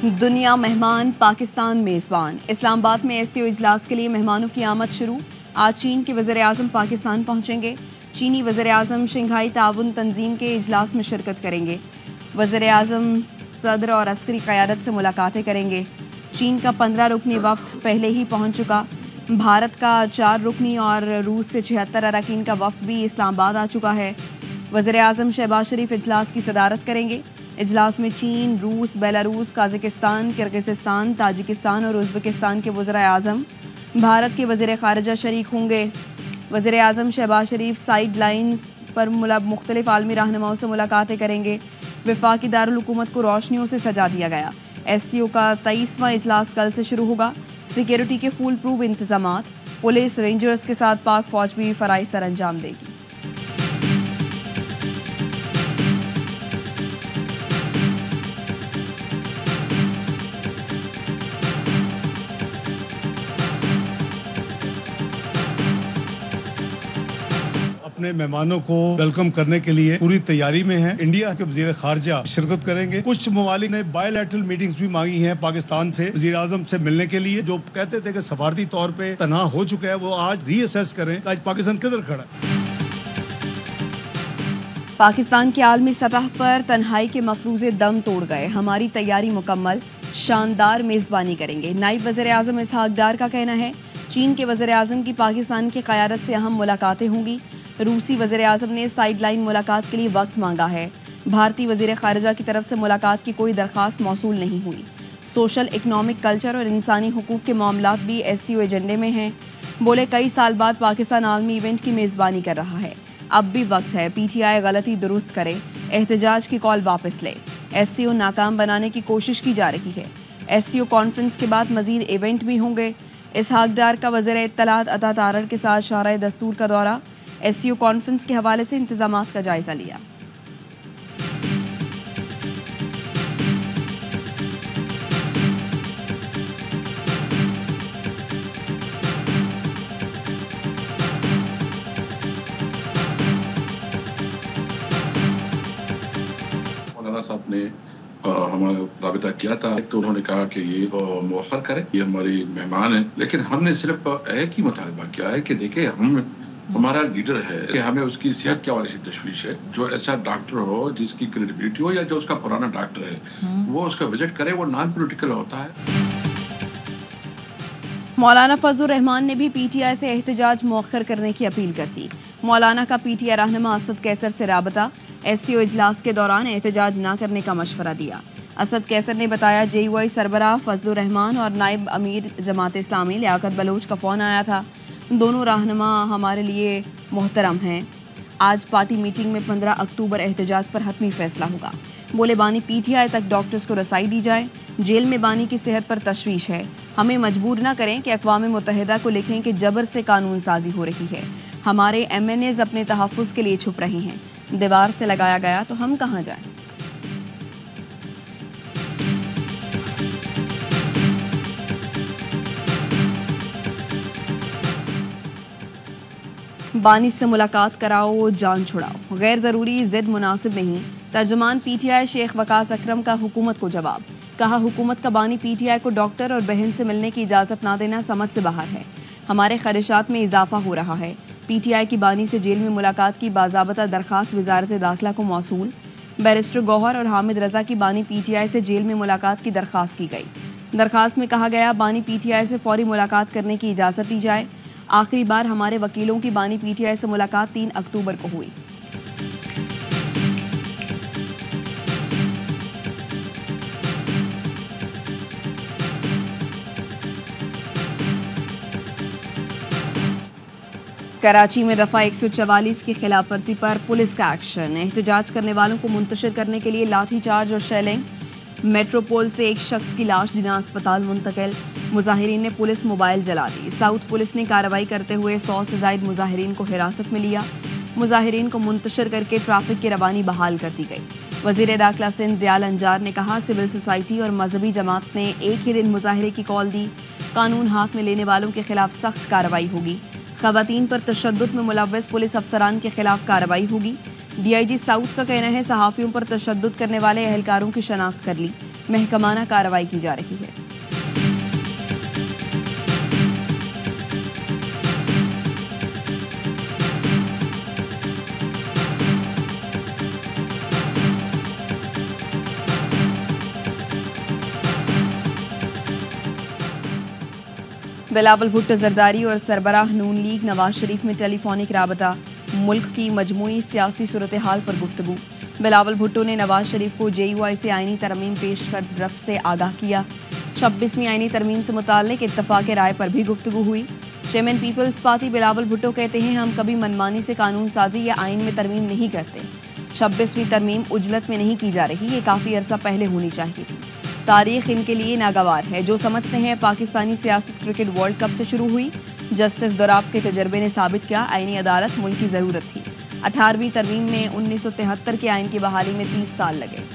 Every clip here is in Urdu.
دنیا مہمان، پاکستان میزبان۔ اسلام آباد میں ایس سی او اجلاس کے لیے مہمانوں کی آمد شروع۔ آج چین کے وزیر اعظم پاکستان پہنچیں گے۔ چینی وزیر اعظم شنگھائی تعاون تنظیم کے اجلاس میں شرکت کریں گے۔ وزیر اعظم صدر اور عسکری قیادت سے ملاقاتیں کریں گے۔ چین کا 15 رکنی وفد پہلے ہی پہنچ چکا۔ بھارت کا 4 رکنی اور روس سے 76 اراکین کا وفد بھی اسلام آباد آ چکا ہے۔ وزیر اعظم شہباز شریف اجلاس کی صدارت کریں گے۔ اجلاس میں چین، روس، بیلاروس، قازقستان، کرغزستان، تاجکستان اور ازبکستان کے وزراء اعظم، بھارت کے وزیر خارجہ شریک ہوں گے۔ وزیر اعظم شہباز شریف سائیڈ لائنز پر مختلف عالمی رہنماؤں سے ملاقاتیں کریں گے۔ وفاقی دارالحکومت کو روشنیوں سے سجا دیا گیا۔ ایس سی او کا 23واں اجلاس کل سے شروع ہوگا۔ سیکیورٹی کے فول پروف انتظامات، پولیس رینجرز کے ساتھ پاک فوج بھی فرائض سر انجام دے گی۔ اپنے مہمانوں کو ویلکم کرنے کے لیے پوری تیاری میں ہیں۔ انڈیا کے وزیر خارجہ شرکت کریں گے۔ کچھ ممالک نے بائی لیٹرل میٹنگز بھی مانگی ہیں پاکستان سے وزیر اعظم سے ملنے کے لیے، جو کہتے تھے کہ سفارتی طور پہ تنہا ہو چکا ہے، وہ آج ری اسیس کریں کہ آج پاکستان کدھر کھڑا ہے۔ پاکستان کی عالمی سطح پر تنہائی کے مفروضے دم توڑ گئے۔ ہماری تیاری مکمل، شاندار میزبانی کریں گے، نائب وزیر اعظم اسحاق ڈار کا کہنا ہے۔ چین کے وزیر اعظم کی پاکستان کی قیادت سے اہم ملاقاتیں ہوں گی۔ روسی وزیر اعظم نے سائیڈ لائن ملاقات کے لیے وقت مانگا ہے۔ بھارتی وزیر خارجہ کی طرف سے ملاقات کی کوئی درخواست موصول نہیں ہوئی۔ سوشل، اکنامک، کلچر اور انسانی حقوق کے معاملات بھی ایس سی او ایجنڈے میں ہیں۔ بولے کئی سال بعد پاکستان عالمی ایونٹ کی میزبانی کر رہا ہے، اب بھی وقت ہے پی ٹی آئی غلطی درست کرے، احتجاج کی کال واپس لے۔ ایس سی او ناکام بنانے کی کوشش کی جا رہی ہے۔ ایس سی او کانفرنس کے بعد مزید ایونٹ بھی ہوں گے۔ اسحاق ڈار کا وزیر اطلاعات عطا تارڑ کے ساتھ شاہراہ دستور کا دورہ۔ ایس سی او کانفرنس کے حوالے سے انتظامات کا جائزہ لیا۔ مولانا صاحب نے ہمارا رابطہ کیا تھا، تو انہوں نے کہا کہ یہ مؤخر کریں، یہ ہماری مہمان ہیں، لیکن ہم نے صرف ایک ہی مطالبہ کیا ہے کہ دیکھیں ہمارا لیڈر ہے کہ ہمیں اس کی صحت کے حوالے سے تشویش ہے۔ جو ایسا ڈاکٹر ہو جس کی کریڈیبلٹی ہو، یا جو اس کا پرانا ڈاکٹر ہے وہ اس کا وزٹ کرے، وہ نان پولیٹیکل ہوتا ہے۔ مولانا فضل الرحمان نے بھی پی ٹی آئی سے احتجاج مؤخر کرنے کی اپیل کر دی۔ مولانا کا پی ٹی آئی رہنما اسد کیسر سے رابطہ، ایس سی او اجلاس کے دوران احتجاج نہ کرنے کا مشورہ دیا۔ اسد کیسر نے بتایا جے یو آئی سربراہ فضل الرحمان اور نائب امیر جماعت اسلامی لیاقت بلوچ کا فون آیا تھا۔ دونوں رہنما ہمارے لیے محترم ہیں۔ آج پارٹی میٹنگ میں 15 اکتوبر احتجاج پر حتمی فیصلہ ہوگا۔ بولے بانی پی ٹی آئی تک ڈاکٹرز کو رسائی دی جائے۔ جیل میں بانی کی صحت پر تشویش ہے، ہمیں مجبور نہ کریں کہ اقوام متحدہ کو لکھیں کہ جبر سے قانون سازی ہو رہی ہے۔ ہمارے ایم این ایز اپنے تحفظ کے لیے چھپ رہے ہیں، دیوار سے لگایا گیا تو ہم کہاں جائیں۔ بانی سے ملاقات کراؤ، جان چھڑاؤ، غیر ضروری ضد مناسب نہیں۔ ترجمان پی ٹی آئی شیخ وقاص اکرم کا حکومت کو جواب، کہا حکومت کا بانی پی ٹی آئی کو ڈاکٹر اور بہن سے ملنے کی اجازت نہ دینا سمجھ سے باہر ہے۔ ہمارے خدشات میں اضافہ ہو رہا ہے۔ پی ٹی آئی کی بانی سے جیل میں ملاقات کی باضابطہ درخواست وزارت داخلہ کو موصول۔ بیرسٹر گوہر اور حامد رضا کی بانی پی ٹی آئی سے جیل میں ملاقات کی درخواست کی گئی۔ درخواست میں کہا گیا بانی پی ٹی آئی سے فوری ملاقات کرنے کی اجازت دی جائے۔ آخری بار ہمارے وکیلوں کی بانی پی ٹی آئی سے ملاقات 3 اکتوبر کو ہوئی۔ کراچی میں دفعہ 144 کی خلاف ورزی پر پولیس کا ایکشن، احتجاج کرنے والوں کو منتشر کرنے کے لیے لاٹھی چارج اور شیلنگ۔ میٹروپول سے ایک شخص کی لاش جناح اسپتال منتقل، مظاہرین نے پولیس موبائل جلا دی۔ ساؤتھ پولیس نے کارروائی کرتے ہوئے 100 سے زائد مظاہرین کو حراست میں لیا۔ مظاہرین کو منتشر کر کے ٹریفک کی روانی بحال کر دی گئی۔ وزیر داخلہ سندھ ضیاء الانجار نے کہا سول سوسائٹی اور مذہبی جماعت نے ایک ہی دن مظاہرے کی کال دی، قانون ہاتھ میں لینے والوں کے خلاف سخت کارروائی ہوگی۔ خواتین پر تشدد میں ملوث پولیس افسران کے خلاف کارروائی ہوگی۔ ڈی آئی جی ساؤتھ کا کہنا ہے صحافیوں پر تشدد کرنے والے اہلکاروں کی شناخت کر لی۔ محکمانہ کارروائی کی جا رہی ہے۔ بلاول بھٹو زرداری اور سربراہ نون لیگ نواز شریف میں ٹیلی فونک رابطہ، ملک کی مجموعی سیاسی صورتحال پر گفتگو۔ بلاول بھٹو نے نواز شریف کو JUI سے آئینی ترمیم پیش کر رفع سے آگاہ کیا۔ 26ویں آئینی ترمیم سے متعلق اتفاق رائے پر بھی گفتگو ہوئی۔ چیئرمین پیپلز پارٹی بلاول بھٹو کہتے ہیں ہم کبھی منمانی سے قانون سازی یا آئین میں ترمیم نہیں کرتے۔ 26ویں ترمیم عجلت میں نہیں کی جا رہی، یہ کافی عرصہ پہلے ہونی چاہیے تھی۔ تاریخ ان کے لیے ناگوار ہے، جو سمجھتے ہیں پاکستانی سیاست کرکٹ ورلڈ کپ سے شروع ہوئی۔ جسٹس دوراب کے تجربے نے ثابت کیا آئینی عدالت ملک کی ضرورت تھی۔ 18ویں ترمیم میں 1973 کے آئین کی بحالی میں 30 سال لگے۔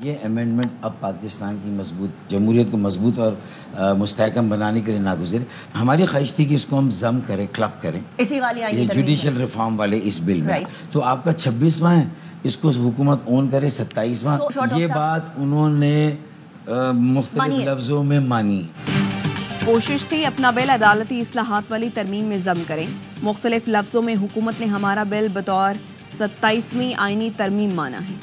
یہ امینڈمنٹ اب پاکستان کی مضبوط جمہوریت کو مضبوط اور مستحکم بنانے کے لیے ناگزیر۔ ہماری خواہش تھی کہ اس کو ہم ضم کریں، کلب کریں، اسی والی یہ جوڈیشل ریفارم والے اس بل میں۔ تو آپ کا 26واں ہے، اس کو حکومت اون کرے 27واں۔ یہ بات انہوں نے مختلف لفظوں میں مانی۔ کوشش تھی اپنا بل عدالتی اصلاحات والی ترمیم میں ضم کریں۔ مختلف لفظوں میں حکومت نے ہمارا بل بطور 27ویں آئینی ترمیم مانا ہے۔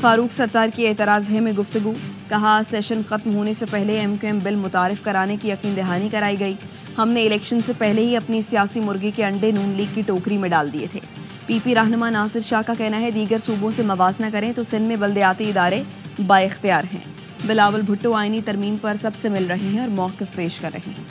فاروق ستار کی اعتراض ہے میں گفتگو، کہا سیشن ختم ہونے سے پہلے MQM بل متعارف کرانے کی یقین دہانی کرائی گئی۔ ہم نے الیکشن سے پہلے ہی اپنی سیاسی مرغی کے انڈے نون لیگ کی ٹوکری میں ڈال دیے تھے۔ PP رہنما ناصر شاہ کا کہنا ہے دیگر صوبوں سے موازنہ کریں تو سندھ میں بلدیاتی ادارے با اختیار ہیں۔ بلاول بھٹو آئینی ترمیم پر سب سے مل رہے ہیں اور موقف پیش کر رہے ہیں۔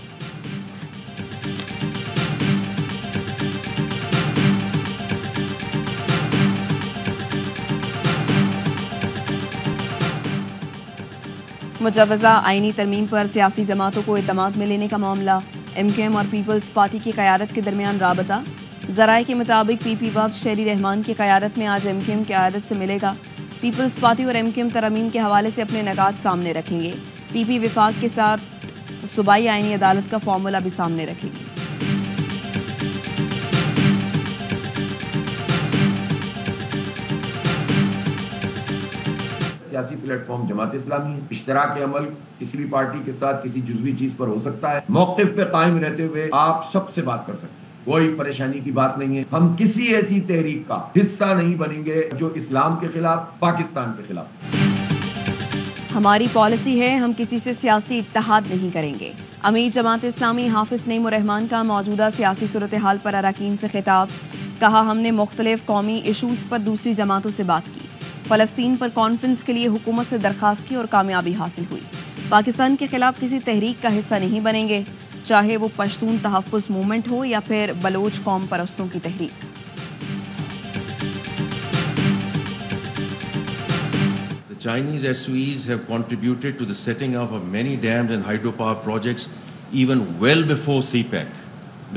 مجوزہ آئینی ترمیم پر سیاسی جماعتوں کو اعتماد میں لینے کا معاملہ، MQM اور پیپلز پارٹی کی قیادت کے درمیان رابطہ۔ ذرائع کے مطابق PP وفد شہری رحمان کی قیادت میں آج MQM کی قیادت سے ملے گا۔ پیپلز پارٹی اور MQM ترمیم کے حوالے سے اپنے نکات سامنے رکھیں گے۔ PP وفاق کے ساتھ صوبائی آئینی عدالت کا فارمولہ بھی سامنے رکھے گی۔ سیاسی پلیٹ فارم جماعت اسلامی ہے۔ اشتراک عمل کسی بھی پارٹی کے ساتھ کسی جزوی چیز پر ہو سکتا ہے۔ موقف پہ قائم رہتے ہوئے آپ سب سے بات کر سکتے ہیں، کوئی پریشانی کی بات نہیں ہے۔ ہم کسی ایسی تحریک کا حصہ نہیں بنیں گے جو اسلام کے خلاف، پاکستان کے خلاف۔ ہماری پالیسی ہے ہم کسی سے سیاسی اتحاد نہیں کریں گے۔ امیر جماعت اسلامی حافظ نعیم الرحمان کا موجودہ سیاسی صورتحال پر اراکین سے خطاب، کہا ہم نے مختلف قومی ایشوز پر دوسری جماعتوں سے بات کی۔ فلسطین پر کانفرنس کے لیے حکومت سے درخواست کی اور کامیابی حاصل ہوئی۔ پاکستان کے خلاف کسی تحریک کا حصہ نہیں بنیں گے، چاہے وہ پشتون تحفظ موومنٹ ہو یا پھر بلوچ قوم پرستوں کی تحریک۔ The Chinese SOEs have contributed to the setting up of many dams and hydropower projects even well before CPEC,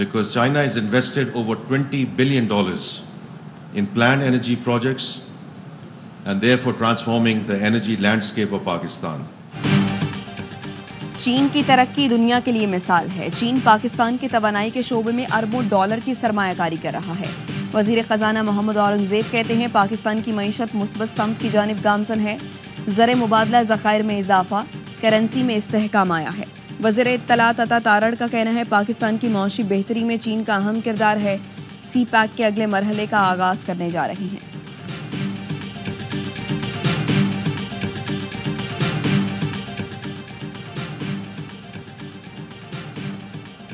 because China has invested over $20 billion in planned energy projects and therefore transforming the energy landscape of Pakistan. چین کی ترقی دنیا کے لیے مثال ہے۔ چین پاکستان کے توانائی کے شعبے میں اربوں ڈالر کی سرمایہ کاری کر رہا ہے۔ وزیر خزانہ محمد اورنگزیب کہتے ہیں پاکستان کی معیشت مثبت سمت کی جانب گامزن ہے۔ زر مبادلہ ذخائر میں اضافہ، کرنسی میں استحکام آیا ہے۔ وزیر اطلاعات عطا تارڑ کا کہنا ہے پاکستان کی معاشی بہتری میں چین کا اہم کردار ہے۔ CPEC کے اگلے مرحلے کا آغاز کرنے جا رہے ہیں۔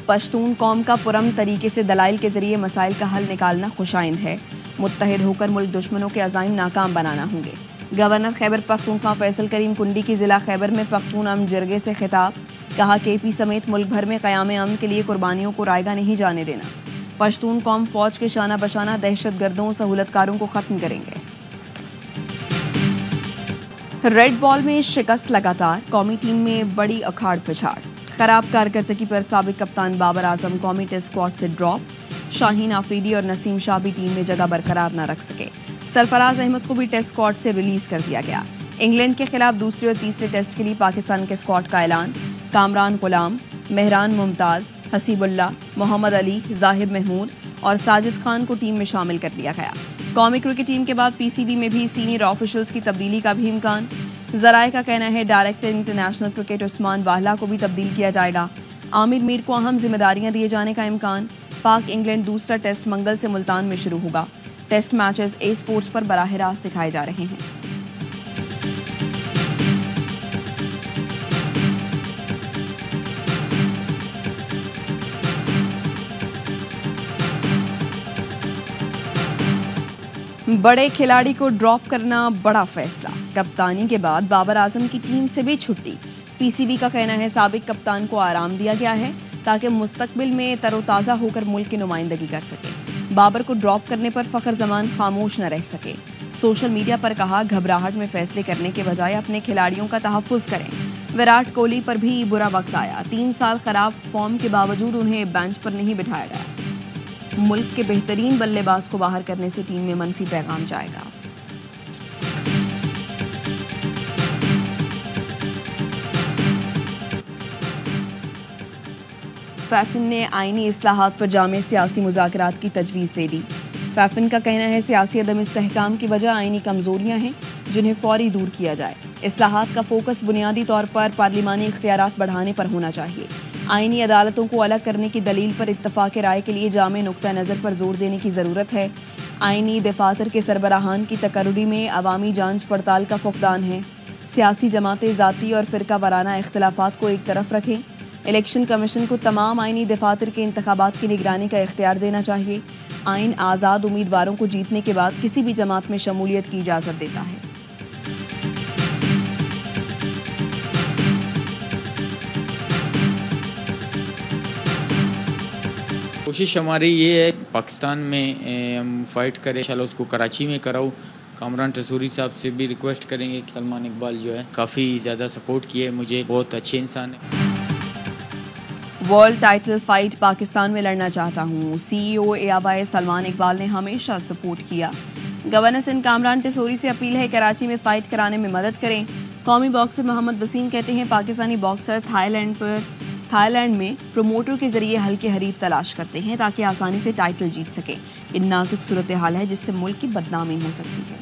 پشتون قوم کا پرامن طریقے سے دلائل کے ذریعے مسائل کا حل نکالنا خوشائند ہے۔ متحد ہو کر ملک دشمنوں کے عزائم ناکام بنانا ہوں گے۔ گورنر خیبر پختونخوا فیصل کریم کنڈی کی ضلع خیبر میں پختون امن جرگے سے خطاب، کہا KP سمیت ملک بھر میں قیام امن کے لیے قربانیوں کو رائیگاں نہیں جانے دینا۔ پشتون قوم فوج کے شانہ بشانہ دہشت گردوں سہولت کاروں کو ختم کریں گے۔ ریڈ بال میں شکست لگاتار، قومی ٹیم میں بڑی اکھاڑ پچھاڑ۔ خراب کارکردگی پر سابق کپتان بابر اعظم قومی ٹیسٹ اسکواڈ سے ڈراپ۔ شاہین آفریدی اور نسیم شاہ بھی ٹیم میں جگہ برقرار نہ رکھ سکے۔ سرفراز احمد کو بھی ٹیسٹ اسکواڈ سے ریلیز کر دیا گیا۔ انگلینڈ کے خلاف دوسرے اور تیسرے ٹیسٹ کے لیے پاکستان کے اسکواڈ کا اعلان. کامران غلام، مہران ممتاز، حسیب اللہ، محمد علی، زاہد محمود اور ساجد خان کو ٹیم میں شامل کر لیا گیا. قومی کرکٹ ٹیم کے بعد پی سی بی میں بھی سینئر آفیشلز کی تبدیلی کا بھی امکان. ذرائع کا کہنا ہے ڈائریکٹر انٹرنیشنل کرکٹ عثمان واہلا کو بھی تبدیل کیا جائے گا. عامر میر کو اہم ذمہ داریاں دیے جانے کا امکان. پاک انگلینڈ دوسرا ٹیسٹ منگل سے ملتان میں شروع ہوگا. ٹیسٹ میچز اے اسپورٹس پر براہ راست دکھائے جا رہے ہیں. بڑے کھلاڑی کو ڈراپ کرنا بڑا فیصلہ. کپتانی کے بعد بابر اعظم کی ٹیم سے بھی چھٹی. پی سی بی کا کہنا ہے سابق کپتان کو آرام دیا گیا ہے تاکہ مستقبل میں تر و تازہ ہو کر ملک کی نمائندگی کر سکے. بابر کو ڈراپ کرنے پر فخر زمان خاموش نہ رہ سکے. سوشل میڈیا پر کہا گھبراہٹ میں فیصلے کرنے کے بجائے اپنے کھلاڑیوں کا تحفظ کریں. وراٹ کوہلی پر بھی برا وقت آیا. 3 سال خراب فارم کے باوجود انہیں بینچ پر نہیں بٹھایا گیا. ملک کے بہترین بلے باز کو باہر کرنے سے ٹیم میں منفی پیغام جائے گا. فیفن نے آئینی اصلاحات پر جامع سیاسی مذاکرات کی تجویز دے دی. فیفن کا کہنا ہے سیاسی عدم استحکام کی وجہ آئینی کمزوریاں ہیں جنہیں فوری دور کیا جائے. اصلاحات کا فوکس بنیادی طور پر پارلیمانی اختیارات بڑھانے پر ہونا چاہیے. آئینی عدالتوں کو الگ کرنے کی دلیل پر اتفاق رائے کے لیے جامع نقطہ نظر پر زور دینے کی ضرورت ہے. آئینی دفاتر کے سربراہان کی تقرری میں عوامی جانچ پڑتال کا فقدان ہے. سیاسی جماعتیں ذاتی اور فرقہ وارانہ اختلافات کو ایک طرف رکھیں. الیکشن کمیشن کو تمام آئینی دفاتر کے انتخابات کی نگرانی کا اختیار دینا چاہیے. آئین آزاد امیدواروں کو جیتنے کے بعد کسی بھی جماعت میں شمولیت کی اجازت دیتا ہے. کوشش ہماری یہ ہے پاکستان میں ہم فائٹ کریں. انشاءاللہ اس کو کراچی میں کراؤ. کامران ٹسوری صاحب سے بھی ریکویسٹ کریں گے. سلمان اقبال جو ہے کافی زیادہ سپورٹ کیے مجھے. بہت اچھے انسان ہیں. ورلڈ ٹائٹل فائٹ پاکستان میں لڑنا چاہتا ہوں. سی ای او AWAI سلمان اقبال نے ہمیشہ سپورٹ کیا. گورنر سندھ کامران ٹسوری سے اپیل ہے کراچی میں فائٹ کرانے میں مدد کریں. قومی باکسر محمد وسیم کہتے ہیں پاکستانی باکسر تھائی لینڈ میں پروموٹر کے ذریعے ہلکے حریف تلاش کرتے ہیں تاکہ آسانی سے ٹائٹل جیت سکیں. ان نازک صورتحال ہے جس سے ملک کی بدنامی ہو سکتی ہے.